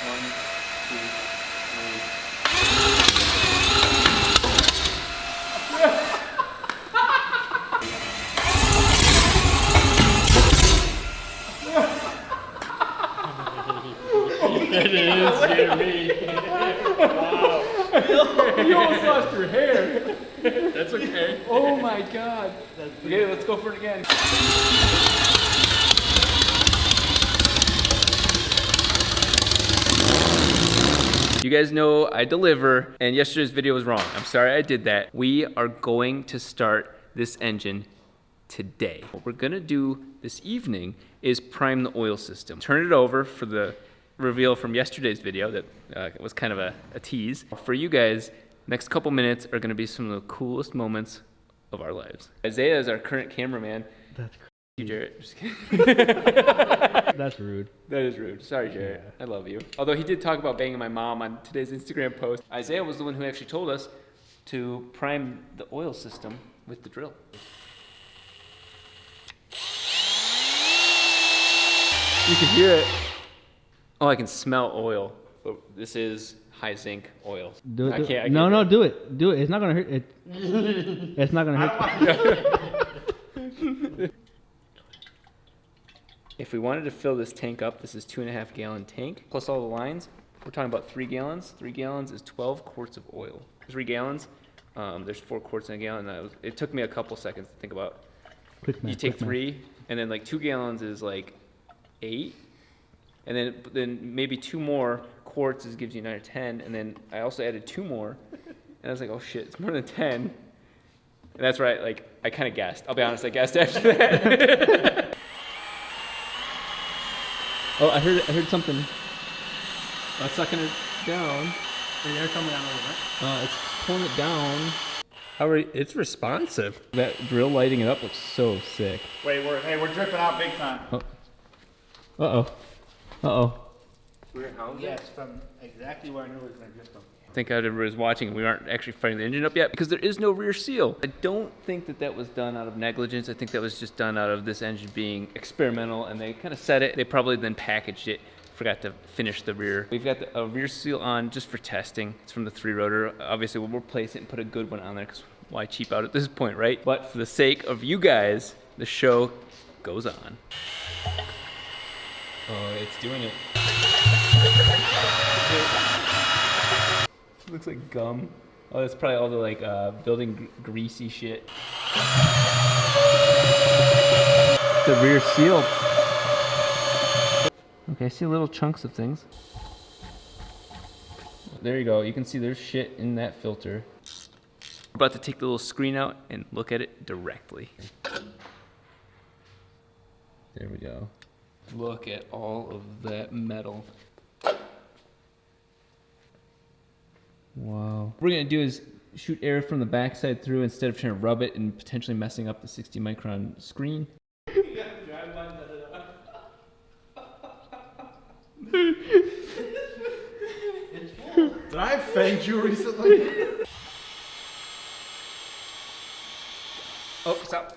1, 2, 3. It is, Jeremy. Wow. You almost lost your hair. That's okay. Oh my god. Okay, let's go for it again. You guys know I deliver, and yesterday's video was wrong. I'm sorry I did that. We are going to start this engine today. What we're gonna do this evening is prime the oil system. Turn it over for the reveal from yesterday's video that was kind of a tease. For you guys, next couple minutes are gonna be some of the coolest moments of our lives. Isaiah is our current cameraman. That's You, Jarrett. Just kidding. That's rude. That is rude. Sorry, Jarrett. Yeah. I love you. Although he did talk about banging my mom on today's Instagram post. Isaiah was the one who actually told us to prime the oil system with the drill. You can hear it. Oh, I can smell oil. But this is high zinc oil. Do it. I can't. No, do it. Do it. It's not gonna hurt. It's not gonna hurt. If we wanted to fill this tank up, this is 2.5 gallon tank, plus all the lines, we're talking about 3 gallons. 3 gallons is 12 quarts of oil. 3 gallons, there's 4 quarts in a gallon. It took me a couple seconds to think about. Quick math, you take 3, and then like 2 gallons is like 8, and then maybe 2 more quarts gives you 9 or 10, and then I also added 2 more, and I was like, oh shit, it's more than 10. And that's right, like I kind of guessed. I'll be honest, I guessed after that. Oh, I heard something. It's sucking it down. The air coming down over there. It's pulling it down. It's responsive. That drill lighting it up looks so sick. Wait, we're dripping out big time. Uh-oh. Yes, from exactly where I knew it was going to drip from. I think everybody was watching. We aren't actually firing the engine up yet because there is no rear seal. I don't think that was done out of negligence. I think that was just done out of this engine being experimental, and they kind of set it. They probably then packaged it. Forgot to finish the rear. We've got a rear seal on just for testing. It's from the 3-rotor. Obviously, we'll replace it and put a good one on there because why cheap out at this point, right? But for the sake of you guys, the show goes on. Oh, it's doing it. Looks like gum. Oh, that's probably all the like building greasy shit. The rear seal. Okay, I see little chunks of things. There you go. You can see there's shit in that filter. We're about to take the little screen out and look at it directly. There we go. Look at all of that metal. Wow. What we're gonna do is shoot air from the backside through instead of trying to rub it and potentially messing up the 60 micron screen. Did I offend you recently? Oh, stop.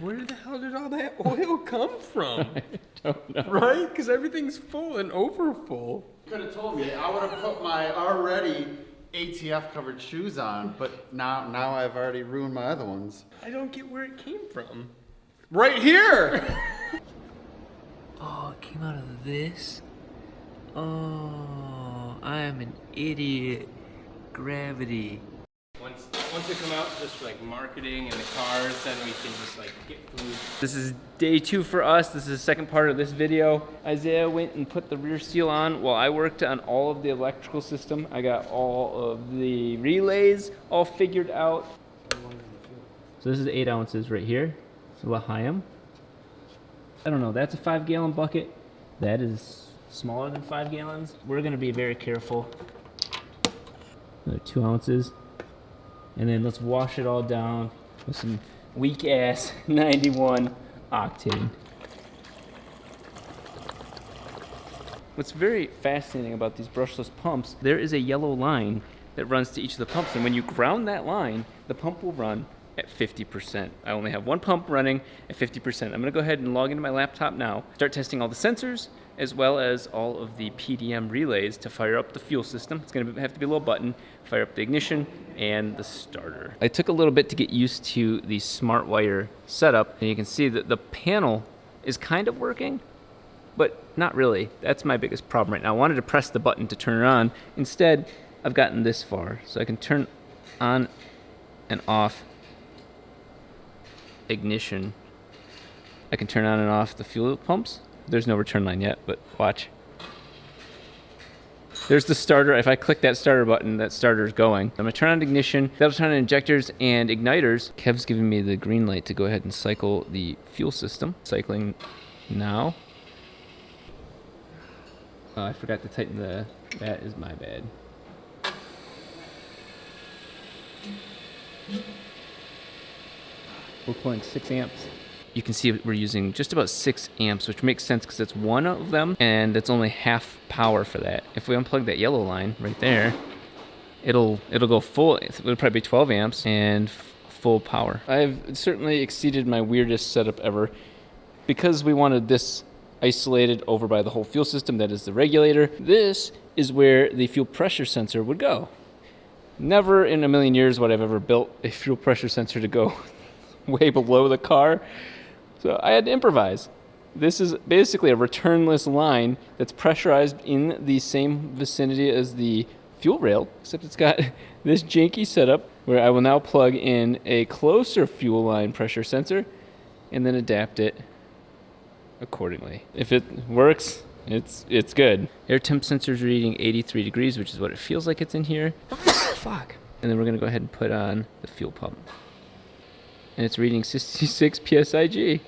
Where the hell did all that oil come from? I don't know. Right? Because everything's full and over full. You could have told me. I would have put my already ATF covered shoes on, but now I've already ruined my other ones. I don't get where it came from. Right here! Oh, it came out of this? Oh, I am an idiot. Gravity. Once they come out just for like marketing and the cars, then we can just like get food. This is day 2 for us. This is the second part of this video. Isaiah went and put the rear seal on while I worked on all of the electrical system. I got all of the relays all figured out. So this is 8 ounces right here. It's a L'Chaim. I don't know, that's a 5 gallon bucket. That is smaller than 5 gallons. We're gonna be very careful. Another 2 ounces. And then let's wash it all down with some weak ass 91 octane. What's very fascinating about these brushless pumps, there is a yellow line that runs to each of the pumps, and when you ground that line, the pump will run at 50%. I only have one pump running at 50%. I'm gonna go ahead and log into my laptop now, start testing all the sensors, as well as all of the PDM relays to fire up the fuel system. It's gonna have to be a little button, fire up the ignition and the starter. I took a little bit to get used to the smart wire setup, and you can see that the panel is kind of working, but not really. That's my biggest problem right now. I wanted to press the button to turn it on. Instead, I've gotten this far, so I can turn on and off ignition. I can turn on and off the fuel pumps. There's no return line yet, but watch. There's the starter. If I click that starter button, that starter's going. I'm gonna turn on ignition. That'll turn on injectors and igniters. Kev's giving me the green light to go ahead and cycle the fuel system. Cycling now. Oh, I forgot to tighten that is my bad. We're pulling 6 amps. You can see we're using just about 6 amps, which makes sense because it's one of them, and it's only half power for that. If we unplug that yellow line right there, it'll go full. It'll probably be 12 amps and full power. I've certainly exceeded my weirdest setup ever because we wanted this isolated over by the whole fuel system. That is the regulator. This is where the fuel pressure sensor would go. Never in a million years would I've ever built a fuel pressure sensor to go way below the car. So I had to improvise. This is basically a returnless line that's pressurized in the same vicinity as the fuel rail, except it's got this janky setup where I will now plug in a closer fuel line pressure sensor and then adapt it accordingly. If it works, it's good. Air temp sensor's reading 83 degrees, which is what it feels like it's in here. Fuck. And then we're gonna go ahead and put on the fuel pump. And it's reading 66 psig.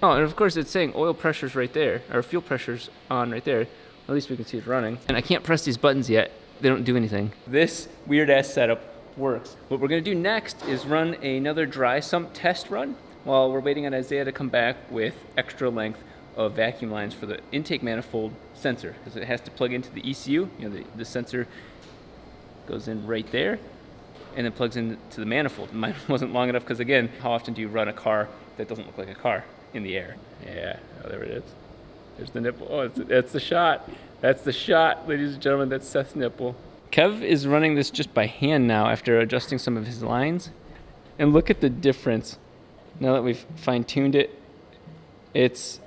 Oh, and of course it's saying oil pressure's right there, or fuel pressure's on right there. At least we can see it running. And I can't press these buttons yet. They don't do anything. This weird ass setup works. What we're gonna do next is run another dry sump test run while we're waiting on Isaiah to come back with extra length of vacuum lines for the intake manifold sensor, because it has to plug into the ECU. You know, the sensor goes in right there and then plugs into the manifold. Mine wasn't long enough because, again, how often do you run a car that doesn't look like a car in the air? Yeah, oh, there it is. There's the nipple. Oh, that's the shot. That's the shot, ladies and gentlemen. That's Seth's nipple. Kev is running this just by hand now after adjusting some of his lines. And look at the difference. Now that we've fine-tuned it, that's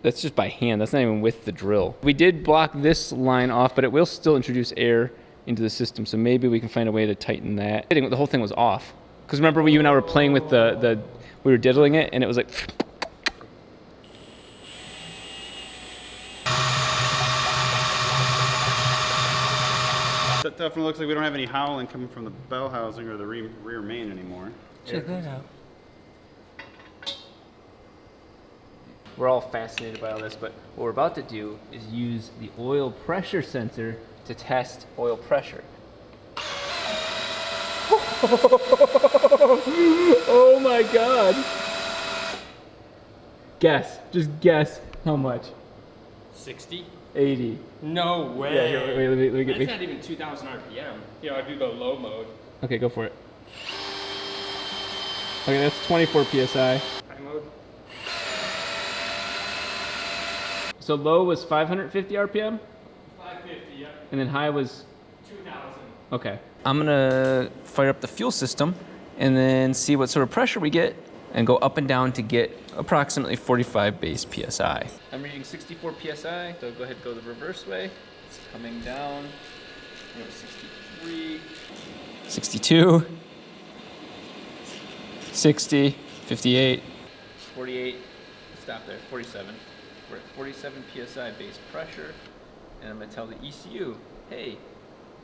just by hand. That's not even with the drill. We did block this line off, but it will still introduce air into the system, so maybe we can find a way to tighten that. The whole thing was off. Because remember, you and I were playing with we were diddling it, and it was like... That definitely looks like we don't have any howling coming from the bell housing or the rear main anymore. Check that out. We're all fascinated by all this, but what we're about to do is use the oil pressure sensor to test oil pressure. Oh my God. Guess, just guess how much. 60? 80. No way. Yeah, here, wait, let me get That's not even 2,000 RPM. Here, I'll do the low mode. Okay, go for it. Okay, that's 24 PSI. High mode. So low was 550 RPM? 550, yep. And then high was? 2,000. Okay. I'm gonna fire up the fuel system and then see what sort of pressure we get and go up and down to get approximately 45 base PSI. I'm reading 64 PSI, so go ahead and go the reverse way. It's coming down. We're at 63, 62, 60, 58, 48, stop there, 47. We're at 47 PSI base pressure, and I'm gonna tell the ECU, hey,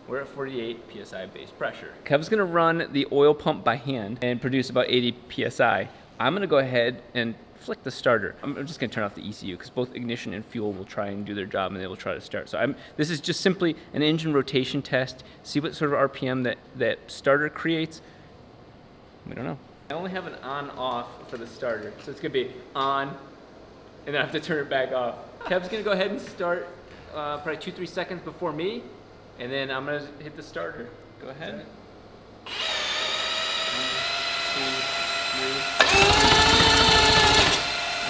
we're at 48 PSI base pressure. Kev's gonna run the oil pump by hand and produce about 80 PSI. I'm gonna go ahead and flick the starter. I'm just gonna turn off the ECU because both ignition and fuel will try and do their job and they will try to start. So this is just simply an engine rotation test. See what sort of RPM that starter creates. We don't know. I only have an on-off for the starter. So it's gonna be on, and then I have to turn it back off. Kev's gonna go ahead and start probably 2-3 seconds before me, and then I'm gonna hit the starter. Go ahead. 1, 2,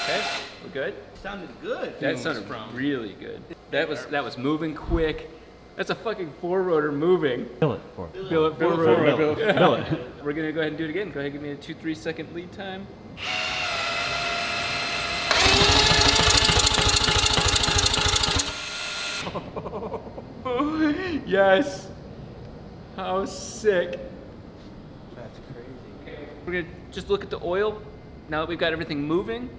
Okay, we're good. Sounded good. That sounded really good. That was moving quick. That's a fucking four rotor moving. Billet for. Billet four Billet. rotor. Billet. We're gonna go ahead and do it again. Go ahead, give me a 2-3 second lead time. Yes. How sick. That's crazy. We're gonna just look at the oil. Now that we've got everything moving,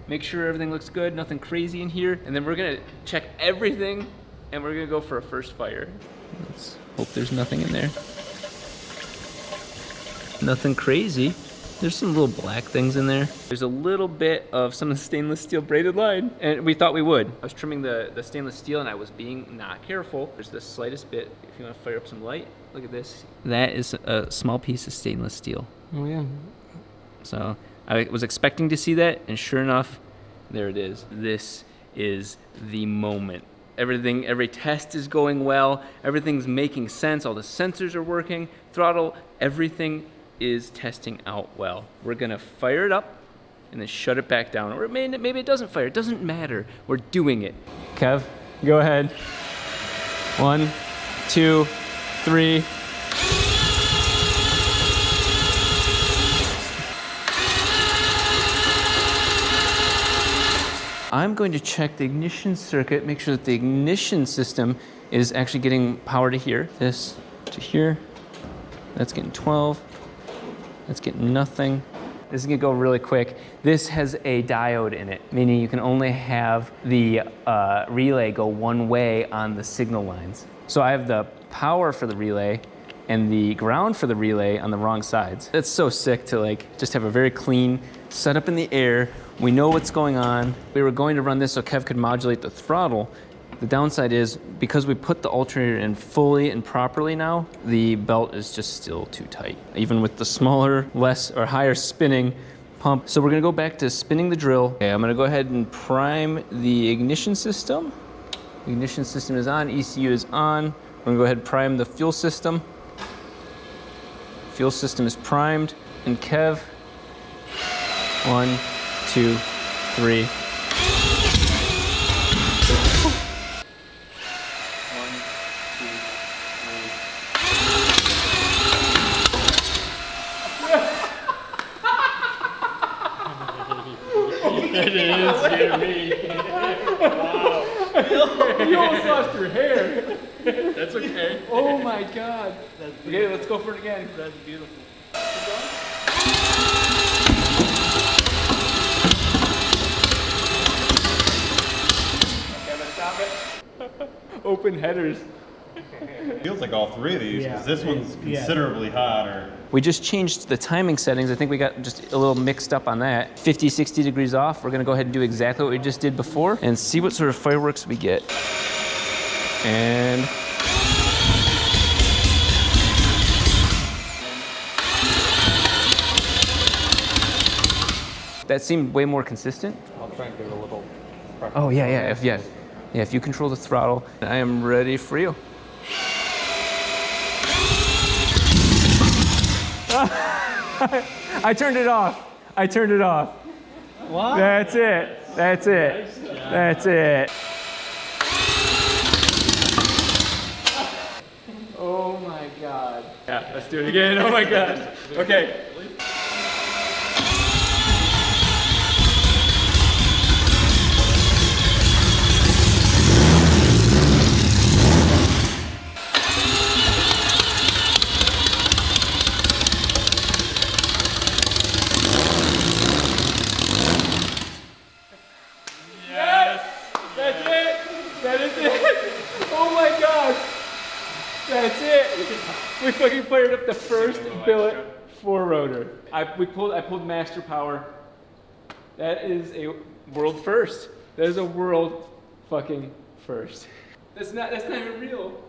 make sure everything looks good, nothing crazy in here, and then we're gonna check everything, and we're gonna go for a first fire. Let's hope there's nothing in there. Nothing crazy. There's some little black things in there. There's a little bit of some of the stainless steel braided line, and we thought we would. I was trimming the stainless steel and I was being not careful. There's the slightest bit. If you want to fire up some light, look at this. That is a small piece of stainless steel. Oh yeah. So I was expecting to see that, and sure enough, there it is. This is the moment. Every test is going well. Everything's making sense. All the sensors are working. Throttle, everything is testing out well. We're gonna fire it up and then shut it back down. Or maybe it doesn't fire. It doesn't matter. We're doing it. Kev, go ahead. 1, 2, 3. I'm going to check the ignition circuit, make sure that the ignition system is actually getting power to here. This to here. That's getting 12. That's getting nothing. This is gonna go really quick. This has a diode in it, meaning you can only have the relay go one way on the signal lines. So I have the power for the relay and the ground for the relay on the wrong sides. It's so sick to like just have a very clean setup in the air. We know what's going on. We were going to run this so Kev could modulate the throttle. The downside is because we put the alternator in fully and properly now, the belt is just still too tight, even with the smaller, less or higher spinning pump. So we're gonna go back to spinning the drill. Okay, I'm gonna go ahead and prime the ignition system. The ignition system is on, ECU is on. We're gonna go ahead and prime the fuel system. Fuel system is primed. And Kev, 1, 2, 3. It is dear me. Wow. You almost lost your hair. That's okay. Oh my God. Okay, let's go for it again. That's beautiful. Okay, let's stop it. Open headers. Feels like all three of these, because this one's considerably hotter. We just changed the timing settings. I think we got just a little mixed up on that. 50, 60 degrees off. We're gonna go ahead and do exactly what we just did before and see what sort of fireworks we get. And that seemed way more consistent. I'll try and give it a little. Oh yeah. If you control the throttle, I am ready for you. I turned it off. What? That's it. That's it. Oh my God. Yeah, let's do it again. Oh my God. Okay. That's it. We fucking fired up the first Billet 4-rotor. I pulled master power. That is a world first. That is a world fucking first. That's not even real.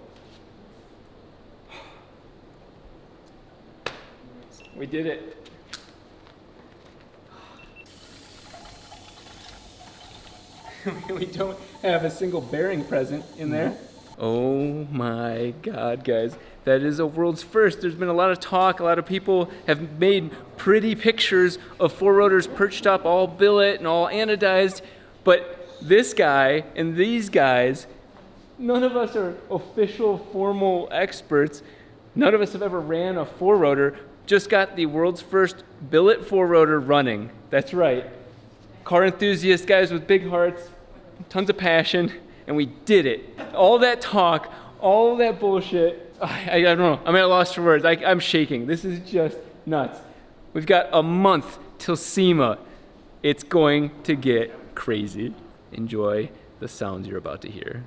We did it. We don't have a single bearing present in there. Oh my God, guys. That is a world's first. There's been a lot of talk. A lot of people have made pretty pictures of four rotors perched up, all billet and all anodized. But this guy and these guys, none of us are official, formal experts. None of us have ever ran a four rotor. Just got the world's first billet four rotor running. That's right. Car enthusiast guys with big hearts, tons of passion, and we did it. All that talk, all that bullshit, I don't know. I'm at a loss for words. I'm shaking. This is just nuts. We've got a month till SEMA. It's going to get crazy. Enjoy the sounds you're about to hear.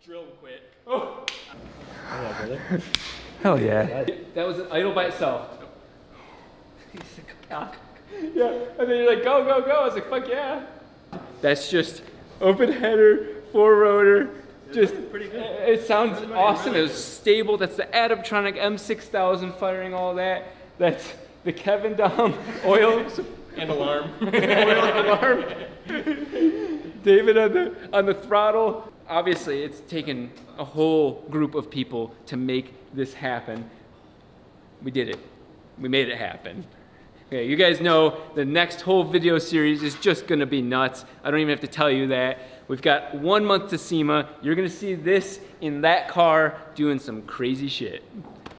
Drill quit. Oh. Yeah, brother. Hell yeah. That was an idle by itself. He's like a cock. Yeah, and then you're like, go, go, go. I was like, fuck yeah. That's just open header, four rotor. Just pretty good. It sounds awesome. It was stable. That's the Adaptronic M6000 firing all that. That's the Kevin Dahm oil And alarm. oil alarm. David on the throttle. Obviously, it's taken a whole group of people to make this happen. We did it. We made it happen. Okay, you guys know the next whole video series is just gonna be nuts. I don't even have to tell you that. We've got 1 month to SEMA. You're gonna see this in that car doing some crazy shit.